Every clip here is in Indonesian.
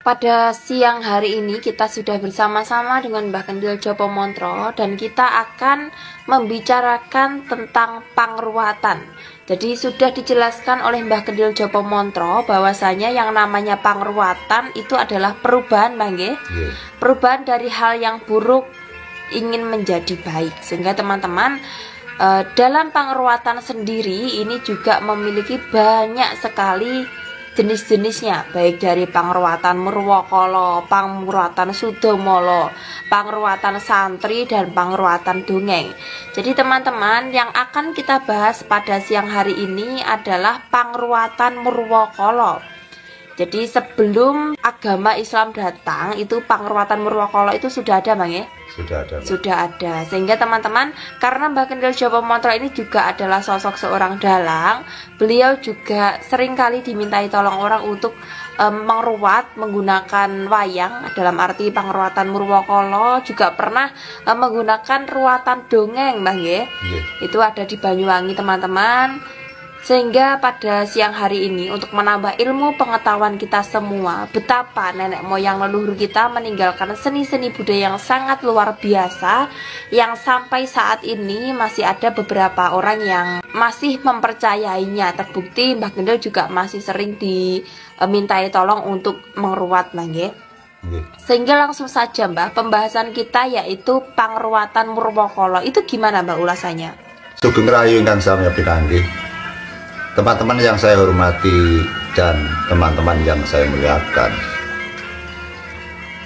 Pada siang hari ini kita sudah bersama-sama dengan Mbah Kendil Jopo Montro dan kita akan membicarakan tentang pangruatan. Jadi sudah dijelaskan oleh Mbah Kendil Jopo Montro bahwasanya yang namanya pangruatan itu adalah perubahan, Mbah nggih. Perubahan dari hal yang buruk ingin menjadi baik. Sehingga teman-teman dalam pangruatan sendiri ini juga memiliki banyak sekali jenis-jenisnya, baik dari pangruatan Murwakala, pangruatan Sudomolo, pangruatan santri, dan pangruatan dongeng. Jadi teman-teman, yang akan kita bahas pada siang hari ini adalah pangruatan Murwakala. Jadi sebelum agama Islam datang, itu pangruatan Murwakala itu sudah ada, Bang ya? Sudah ada. Sehingga teman-teman, karena Mbah Kendil Jopo Montro ini juga adalah sosok seorang dalang, beliau juga seringkali dimintai tolong orang untuk mengruat menggunakan wayang, dalam arti pangruatan Murwakala, juga pernah menggunakan ruatan dongeng, Mbah ya? Itu ada di Banyuwangi, teman-teman. Sehingga pada siang hari ini untuk menambah ilmu pengetahuan kita semua, betapa nenek moyang leluhur kita meninggalkan seni-seni budaya yang sangat luar biasa, yang sampai saat ini masih ada beberapa orang yang masih mempercayainya. Terbukti Mbah Kendil juga masih sering dimintai tolong untuk mengruat, Mbah nggih. Sehingga langsung saja, Mbah, pembahasan kita yaitu pangruatan Murwakala. Itu gimana, Mbah, ulasannya? Sugeng Rahayu ingkang sami pikanggih. Teman-teman yang saya hormati dan teman-teman yang saya muliakan,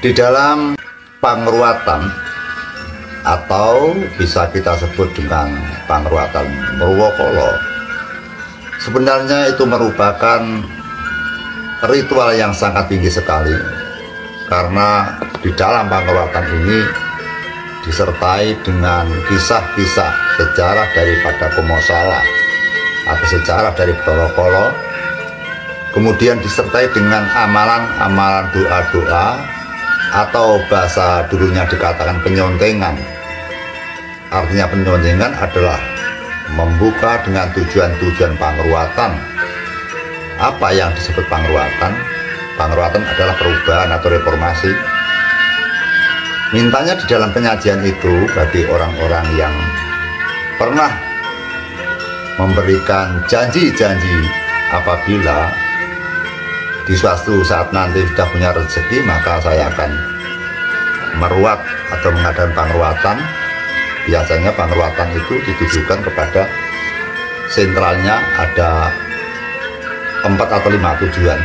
di dalam pangruatan atau bisa kita sebut dengan pangruatan Murwakala, sebenarnya itu merupakan ritual yang sangat tinggi sekali, karena di dalam pangruatan ini disertai dengan kisah-kisah sejarah daripada Komosala atau sejarah dari Bathara, kemudian disertai dengan amalan-amalan doa-doa, atau bahasa dulunya dikatakan penyontengan. Artinya penyontengan adalah membuka dengan tujuan-tujuan pangruatan. Apa yang disebut pangruatan? Pangruatan adalah perubahan atau reformasi. Mintanya di dalam penyajian itu bagi orang-orang yang pernah memberikan janji-janji apabila di suatu saat nanti sudah punya rezeki, maka saya akan meruat atau mengadakan pangruatan. Biasanya pangruatan itu ditujukan kepada sentralnya ada 4 atau 5 tujuan.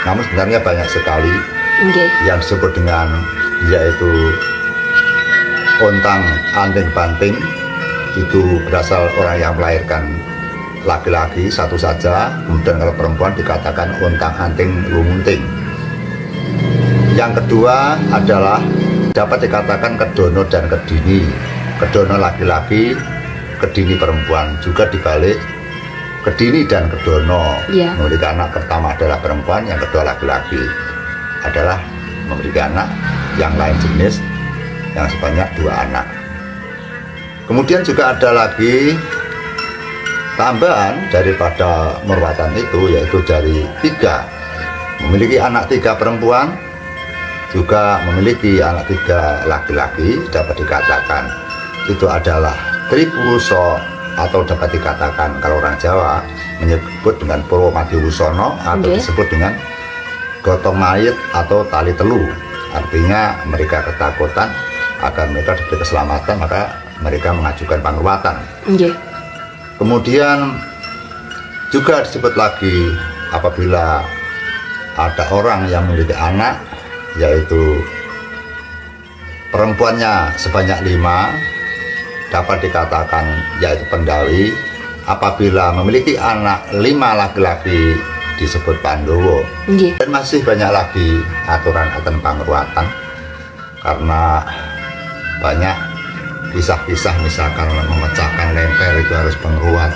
Namun sebenarnya banyak sekali yang disebut dengan yaitu ontang anting banting. Itu berasal orang yang melahirkan laki-laki satu saja, kemudian kalau perempuan dikatakan ontang anting lumunting. Yang kedua adalah dapat dikatakan kedono dan kedini. Kedono laki-laki, kedini perempuan. Juga dibalik, kedini dan kedono. Memiliki anak pertama adalah perempuan, yang kedua laki-laki adalah memiliki anak yang lain jenis, yang sebanyak 2 anak. Kemudian juga ada lagi tambahan daripada meruatan itu, yaitu dari 3, memiliki anak 3 perempuan, juga memiliki anak 3 laki-laki. Dapat dikatakan itu adalah Tripuluso, atau dapat dikatakan kalau orang Jawa menyebut dengan Purwomadiwusono, atau disebut dengan gotong mayit atau tali telu. Artinya mereka ketakutan agar mereka diberi keselamatan, maka mereka mengajukan pangruatan. Kemudian juga disebut lagi apabila ada orang yang memiliki anak, yaitu perempuannya sebanyak 5, dapat dikatakan yaitu pendawi. Apabila memiliki anak 5 laki-laki disebut Pandowo. Dan masih banyak lagi aturan-aturan pangruatan, karena banyak kisah-kisah, misalkan memecahkan lemper itu harus pengruat,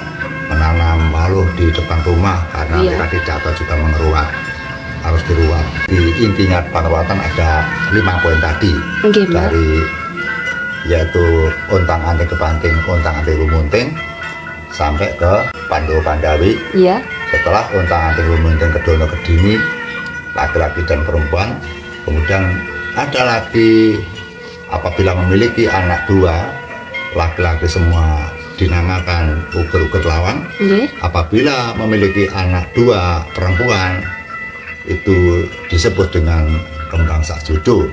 menanam waluh di depan rumah karena mereka tidak tahu juga mengeruat, harus diruat. Di intinya pangruatan ada 5 poin tadi, dari yaitu ontang anting kebanting, ontang anting lumunting, sampai ke Pandowo Pandawi. Setelah ontang anting lumunting kedono kedini, laki-laki dan perempuan. Kemudian ada lagi apabila memiliki anak 2, laki-laki semua dinamakan uger-uger lawan. Apabila memiliki anak 2 perempuan, itu disebut dengan kembang sak judo.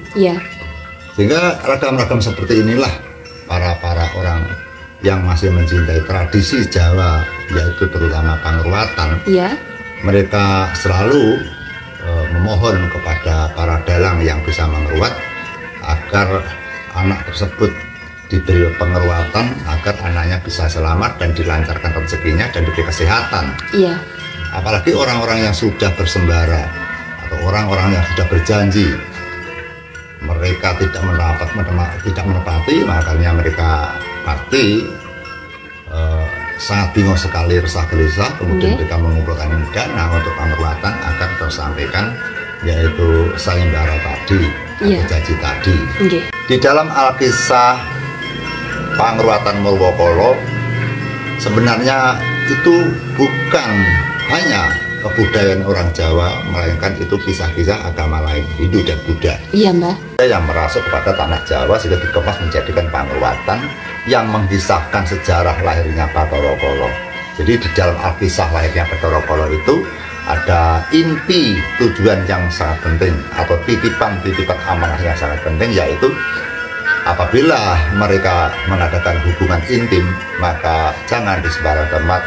Sehingga ragam-ragam seperti inilah para orang yang masih mencintai tradisi Jawa, yaitu terutama pangruatan. Mereka selalu memohon kepada para dalang yang bisa mengruat agar anak tersebut diberi pengeruatan agar anaknya bisa selamat dan dilancarkan rezekinya dan diberi kesehatan. Apalagi orang-orang yang sudah bersembara atau orang-orang yang sudah berjanji mereka tidak menepati, makanya mereka pasti sangat bingung sekali, resah gelisah. Kemudian mereka mengumpulkan dana untuk pengeruatan agar tersampaikan, yaitu sayembara tadi atau janji tadi. Di dalam Alkisah Pangruatan Murwokolo sebenarnya itu bukan hanya kebudayaan orang Jawa, melainkan itu kisah-kisah agama lain, Hindu dan Buddha. Yang merasuk kepada tanah Jawa sehingga dikemas menjadikan pangruatan yang mengisahkan sejarah lahirnya Bathara Kala. Jadi di dalam Alkisah lahirnya Bathara Kala itu ada inti tujuan yang sangat penting atau titipan amanah yang sangat penting, yaitu apabila mereka mengadakan hubungan intim maka jangan di sembarang tempat,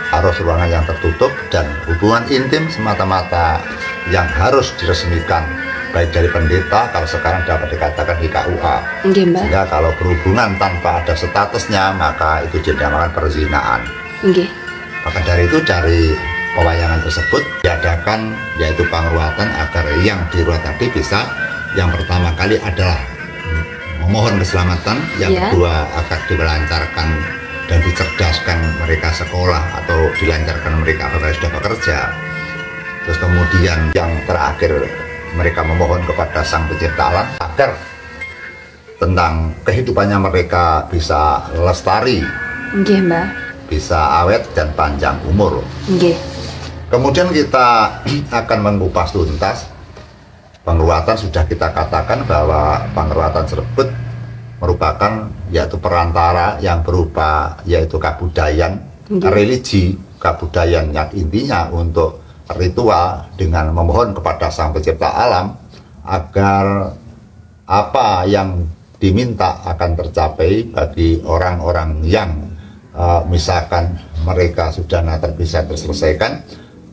harus ruangan yang tertutup, dan hubungan intim semata-mata yang harus diresmikan baik dari pendeta, kalau sekarang dapat dikatakan di KUA. Sehingga kalau berhubungan tanpa ada statusnya maka itu dinamakan perzinaan. Maka dari itu, dari pewayangan tersebut diadakan yaitu pangruatan agar yang diruat tadi bisa, yang pertama kali adalah memohon keselamatan, yang kedua agar dilancarkan dan dicerdaskan mereka sekolah atau dilancarkan mereka apabila sudah bekerja. Terus kemudian yang terakhir mereka memohon kepada Sang Pencipta alam agar tentang kehidupannya mereka bisa lestari, bisa awet dan panjang umur. Kemudian kita akan mengupas tuntas pangruatan. Sudah kita katakan bahwa pangruatan tersebut merupakan yaitu perantara yang berupa yaitu kabudayaan, religi, kabudayaan yang intinya untuk ritual dengan memohon kepada Sang Pencipta alam agar apa yang diminta akan tercapai bagi orang-orang yang misalkan mereka sudah bisa terselesaikan.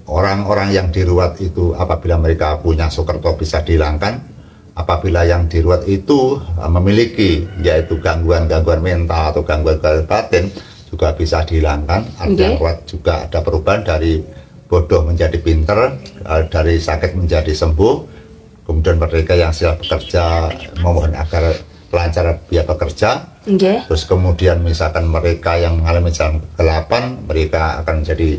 Orang-orang yang diruat itu apabila mereka punya Sukerto bisa dihilangkan. Apabila yang diruat itu memiliki yaitu gangguan-gangguan mental atau gangguan-gangguan batin juga bisa dihilangkan. Ada juga ada perubahan dari bodoh menjadi pinter, dari sakit menjadi sembuh. Kemudian mereka yang siap bekerja memohon agar lancar biaya bekerja. Terus kemudian misalkan mereka yang mengalami jalan kegelapan, mereka akan menjadi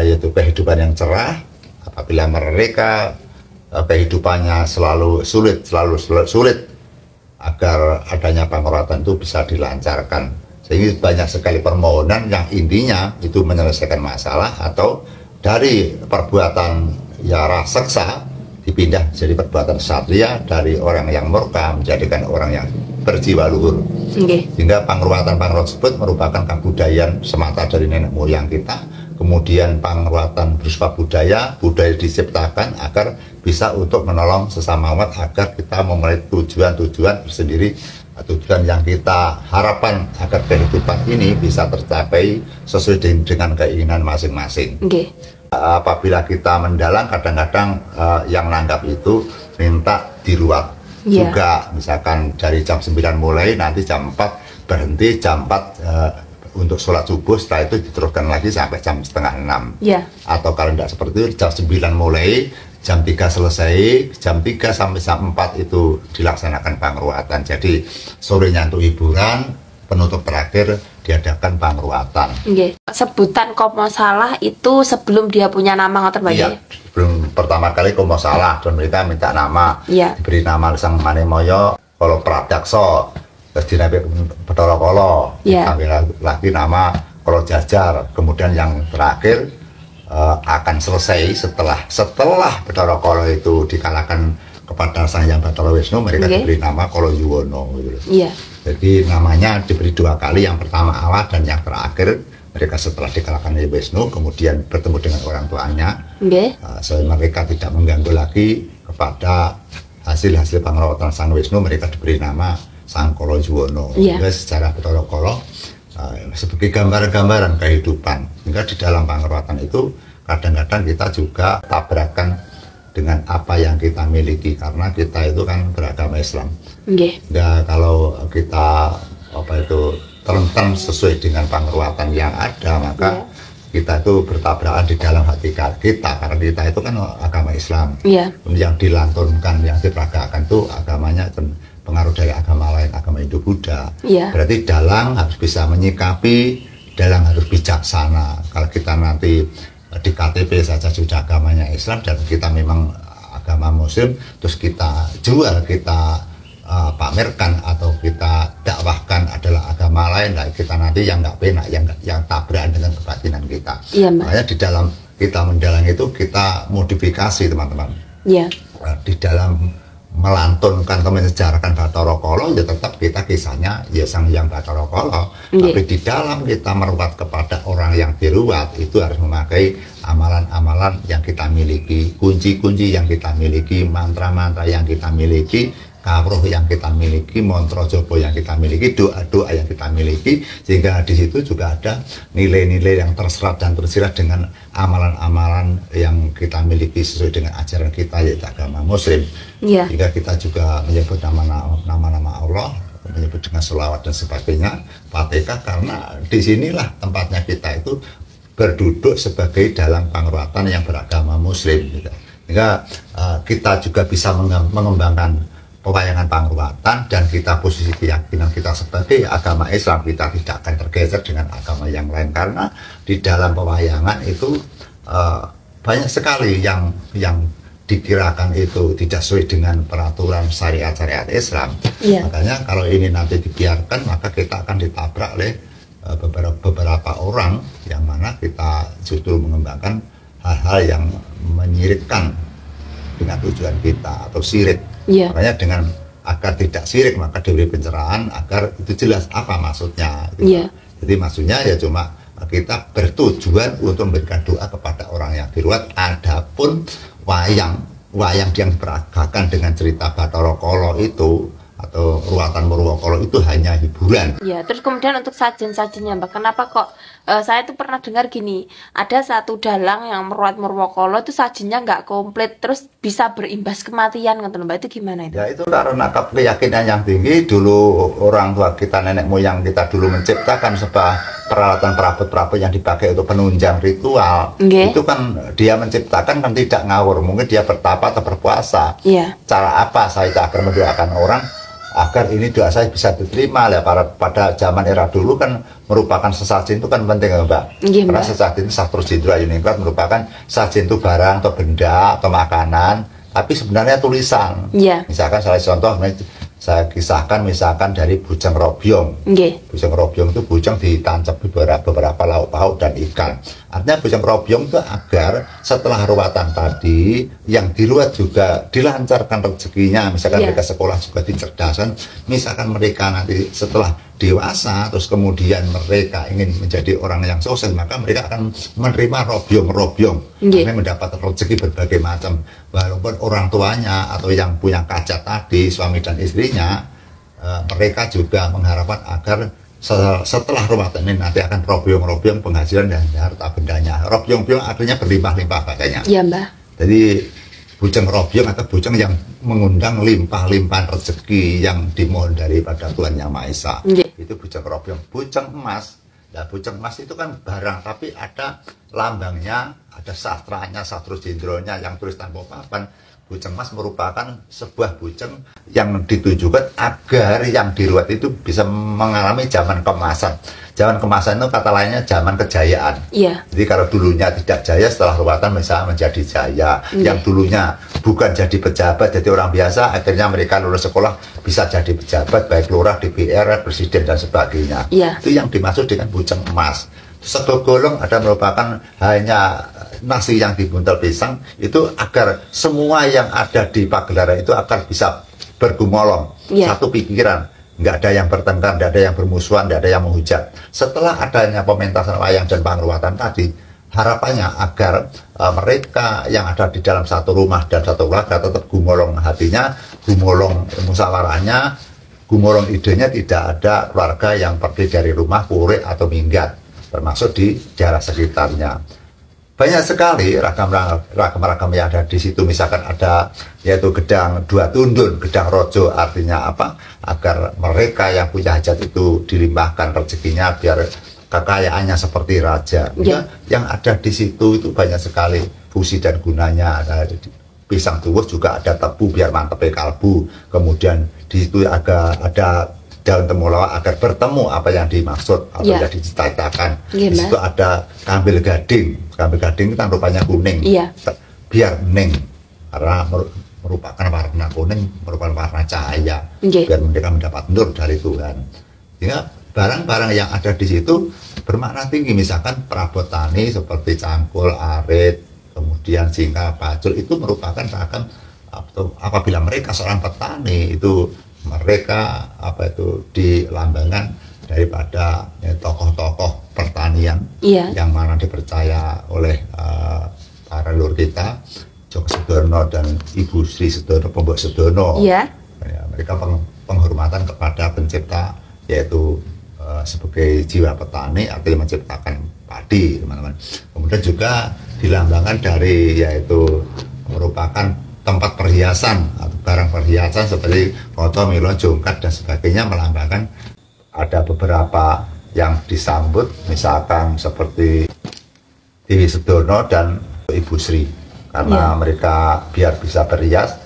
yaitu kehidupan yang cerah. Apabila mereka kehidupannya selalu sulit agar adanya pangruatan itu bisa dilancarkan. Sehingga banyak sekali permohonan yang intinya itu menyelesaikan masalah, atau dari perbuatan ya raseksa dipindah jadi perbuatan satria, dari orang yang murka menjadikan orang yang berjiwa luhur. Sehingga pangruatan tersebut merupakan kebudayaan semata dari nenek moyang kita. Kemudian pangruatan berupa budaya diciptakan agar bisa untuk menolong sesama umat, agar kita memulai tujuan-tujuan tersendiri, tujuan yang kita harapkan agar kehidupan ini bisa tercapai sesuai dengan keinginan masing-masing. Apabila kita mendalang, kadang-kadang yang nanggap itu minta diruat juga, misalkan dari jam 9 mulai, nanti jam 4 berhenti, jam 4 untuk sholat subuh, setelah itu diteruskan lagi sampai jam setengah 6. Atau kalau tidak seperti itu, jam 9 mulai, jam 3 selesai, jam 3 sampai jam 4 itu dilaksanakan pangruatan. Jadi sorenya untuk hiburan, penutup terakhir diadakan pangruatan. Sebutan Komo Salah itu sebelum dia punya nama ngoten Pak? Sebelum pertama kali Komo Salah, dan mereka minta nama, diberi nama Sang Manemoyo Kolo Pradakso, terus dinabi Bathara Kala, diambil lagi nama Kolo Jajar. Kemudian yang terakhir akan selesai setelah Bathara Kala itu dikalahkan kepada Sang Hyang Bathara Wisnu, mereka diberi nama Kala Yuwono gitu. Iya. Jadi namanya diberi 2 kali, yang pertama awal dan yang terakhir. Mereka setelah dikalahkan oleh Wisnu kemudian bertemu dengan orang tuanya, sehingga mereka tidak mengganggu lagi kepada hasil pangrawatan Sang Wisnu, mereka diberi nama Sang Kala Yuwono. Secara Bathara Kala sebagai gambaran kehidupan. Sehingga di dalam pangrawatan itu kadang-kadang kita juga tabrakan dengan apa yang kita miliki, karena kita itu kan beragama Islam. Nah, kalau kita terentang sesuai dengan pangrawatan yang ada, maka kita itu bertabrakan di dalam hati kita, karena kita itu kan agama Islam. Yang dilantunkan, yang diperagakan itu agamanya pengaruh dari agama lain, agama Hindu-Buddha. Berarti dalang harus bisa menyikapi, dalang harus bijaksana. Kalau kita nanti di KTP saja sudah agamanya Islam dan kita memang agama Muslim, terus kita jual, kita pamerkan atau kita dakwahkan adalah agama lain, nah kita nanti yang nggak penak, yang tabrakan dengan kebatinan kita. Makanya di dalam kita mendalang itu kita modifikasi, teman-teman. Di dalam melantunkan atau mensejarahkan Bathara Kala, ya tetap kita kisahnya ya Sang Hyang Bathara Kala. Tapi di dalam kita meruat kepada orang yang diruat itu harus memakai amalan-amalan yang kita miliki, kunci-kunci yang kita miliki, mantra-mantra yang kita miliki, kawruh yang kita miliki, mantra japa yang kita miliki, doa-doa yang kita miliki, sehingga di situ juga ada nilai-nilai yang terserat dan tersirat dengan amalan-amalan yang kita miliki sesuai dengan ajaran kita, yaitu agama Muslim. Jika kita juga menyebut nama-nama Allah, menyebut dengan sholawat dan sebagainya, Fatihah, karena disinilah tempatnya kita itu berduduk sebagai dalang pangrawatan yang beragama Muslim. Sehingga kita juga bisa mengembangkan pewayangan pangrawatan, dan kita posisi keyakinan kita sebagai agama Islam, kita tidak akan tergeser dengan agama yang lain, karena di dalam pewayangan itu banyak sekali yang dikirakan itu tidak sesuai dengan peraturan syariat Islam. Makanya kalau ini nanti dibiarkan, maka kita akan ditabrak oleh beberapa orang, yang mana kita justru mengembangkan hal-hal yang menyirikkan dengan tujuan kita atau sirik. Makanya dengan agar tidak sirik maka diberi pencerahan agar itu jelas apa maksudnya. Jadi maksudnya ya cuma kita bertujuan untuk memberikan doa kepada orang yang diruat. Adapun wayang yang diperagakan dengan cerita Bathara Kala itu atau ruatan Purwakala itu hanya hiburan. Terus kemudian untuk sajen-sajennya, Mbak, kenapa kok saya tuh pernah dengar gini, ada satu dalang yang meruat Purwakala itu sajennya nggak komplit, terus bisa berimbas kematian, ngerti Mbak, itu gimana itu? Ya itu karena keyakinan yang tinggi. Dulu orang tua kita, nenek moyang kita dulu menciptakan sebuah peralatan perabot-perabot yang dipakai untuk penunjang ritual. Itu kan dia menciptakan kan tidak ngawur, mungkin dia bertapa atau berpuasa. Cara apa saya akan mendoakan orang agar ini doa saya bisa diterima lah. Pada zaman era dulu kan merupakan sesajen itu kan penting ya, Mbak. Karena sesajen itu Sastro Jendro Ayuningrat merupakan sesajen itu barang atau benda atau makanan, tapi sebenarnya tulisan. Misalkan salah contoh saya kisahkan misalkan dari bujang robyong. Bujang robyong itu bujang ditancap beberapa lauk pauk dan ikan. Artinya bujang robyong itu agar setelah ruatan tadi yang diruat juga dilancarkan rezekinya. Misalkan mereka sekolah juga dicerdasan. Misalkan mereka nanti setelah dewasa terus kemudian mereka ingin menjadi orang yang sukses, maka mereka akan menerima robyong-robyong. Mereka mendapat rezeki berbagai macam. Walaupun orang tuanya atau yang punya kaca tadi, suami dan istrinya, mereka juga mengharapkan agar setelah ruatan ini nanti akan robyong-robyong penghasilan dan harta bendanya. Robyong-robyong artinya berlimpah-limpah katanya. Mbak. Jadi bujang robyong atau bujang yang mengundang limpah-limpahan rezeki yang dimohon daripada Tuhan Yang Maha Esa. Itu bujang robyong. Bujang emas, nah bujang emas itu kan barang, tapi ada lambangnya, ada sastranya, Sastro Jendronya yang tulis tanpa papan. Bujang emas merupakan sebuah bujang yang ditujukan agar yang diruat itu bisa mengalami zaman kemasan. Zaman kemasan itu kata lainnya zaman kejayaan. Jadi kalau dulunya tidak jaya, setelah ruatan misalnya menjadi jaya. Yang dulunya bukan jadi pejabat, jadi orang biasa, akhirnya mereka lulus sekolah bisa jadi pejabat, baik lurah, DPR, presiden dan sebagainya. Itu yang dimaksud dengan bujang emas. Segogolong ada merupakan hanya nasi yang dibuntel pisang itu agar semua yang ada di pagelaran itu akan bisa bergumolong, satu pikiran, nggak ada yang bertengkar, nggak ada yang bermusuhan, nggak ada yang menghujat. Setelah adanya pementasan wayang dan pangruatan tadi, harapannya agar mereka yang ada di dalam satu rumah dan satu keluarga tetap gumolong hatinya, gumolong musyawarahnya, gumolong idenya, tidak ada keluarga yang pergi dari rumah purih atau minggat, termasuk di daerah sekitarnya. Banyak sekali ragam-ragam yang ada di situ, misalkan ada yaitu gedang dua tundun, gedang rojo, artinya apa? Agar mereka yang punya hajat itu dilimpahkan rezekinya biar kekayaannya seperti raja. Yang ada di situ itu banyak sekali fungsi dan gunanya. Ada pisang tuwuh juga ada tebu biar mantepnya kalbu. Kemudian di situ ada daun temulawak agar bertemu apa yang dimaksud atau yang dicita-citakan. Di situ ada kambil gading. Kambil gading itu kan rupanya kuning. Biar ning, karena merupakan warna kuning, merupakan warna cahaya. Biar mereka mendapat nur dari Tuhan. Sehingga barang-barang yang ada di situ bermakna tinggi, misalkan perabot tani seperti cangkul, arit, kemudian singkal, bacul, itu merupakan ragam apabila mereka seorang petani itu mereka dilambangkan daripada tokoh-tokoh pertanian yang mana dipercaya oleh para leluhur kita, Joko Sedono dan Ibu Sri Sedono, Pembok Sedono. Mereka penghormatan kepada pencipta, yaitu sebagai jiwa petani, artinya menciptakan padi, teman-teman. Kemudian juga dilambangkan dari yaitu merupakan tempat perhiasan atau barang perhiasan seperti foto, milo, jongkat dan sebagainya, melambangkan ada beberapa yang disambut, misalkan seperti Dewi Sedono dan Ibu Sri, karena mereka biar bisa berhias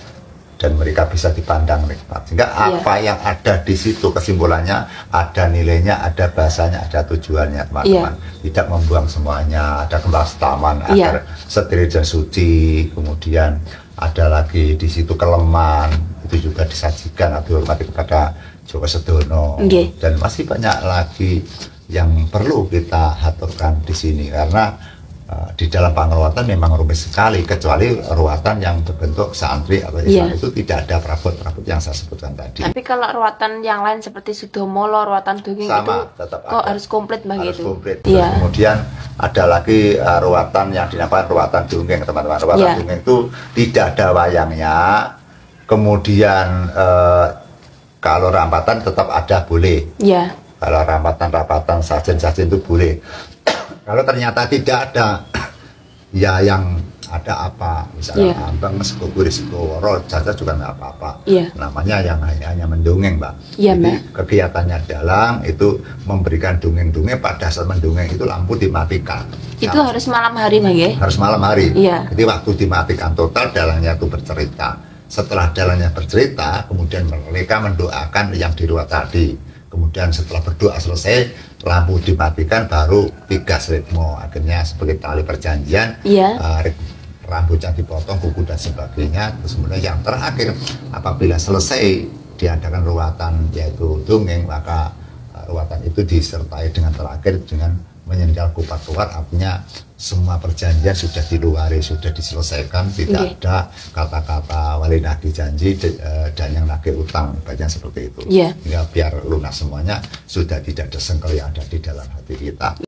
dan mereka bisa dipandang nikmat. Sehingga apa yang ada di situ kesimpulannya ada nilainya, ada bahasanya, ada tujuannya, teman-teman. Tidak membuang semuanya, ada kelas taman agar steril dan suci. Kemudian ada lagi di situ keleman, itu juga disajikan atau dihormati kepada Joko Sedono. Dan masih banyak lagi yang perlu kita aturkan di sini, karena di dalam pangruatan memang rumit sekali, kecuali ruatan yang berbentuk santri atau Islam itu tidak ada perabot-perabot yang saya sebutkan tadi. Tapi kalau ruatan yang lain seperti Sudomolo, ruatan dongeng itu tetap kok harus komplit begitu. Kemudian ada lagi ruatan yang dinamakan ruatan dongeng, teman-teman. Ruatan dongeng itu tidak ada wayangnya. Kemudian kalau rampatan tetap ada, boleh. Kalau rampatan sajen-sajen itu boleh. Kalau ternyata tidak ada, ya yang ada apa, misalnya ambang, sekubur, sekoworo, saja juga nggak apa-apa. Namanya yang hanya mendongeng, Mbak. Jadi kegiatannya dalang itu memberikan dongeng-dongeng, pada saat mendongeng itu lampu dimatikan. Itu harus malam hari, Bang, ya? Harus malam hari. Jadi waktu dimatikan total, dalangnya itu bercerita. Setelah dalangnya bercerita, kemudian mereka mendoakan yang di luar tadi. Kemudian setelah berdoa selesai, lampu dimatikan, baru 3 ritmo, akhirnya sebagai tali perjanjian, rambutnya dipotong, kuku dan sebagainya. Terus kemudian yang terakhir, apabila selesai diadakan ruatan yaitu dongeng, maka ruatan itu disertai dengan terakhir dengan menyenggol kupat keluar, artinya semua perjanjian sudah diluari, sudah diselesaikan, tidak ada kata-kata wali nagih janji dan yang nagih utang, bagian seperti itu. Biar lunas semuanya, sudah tidak ada sengkel yang ada di dalam hati kita.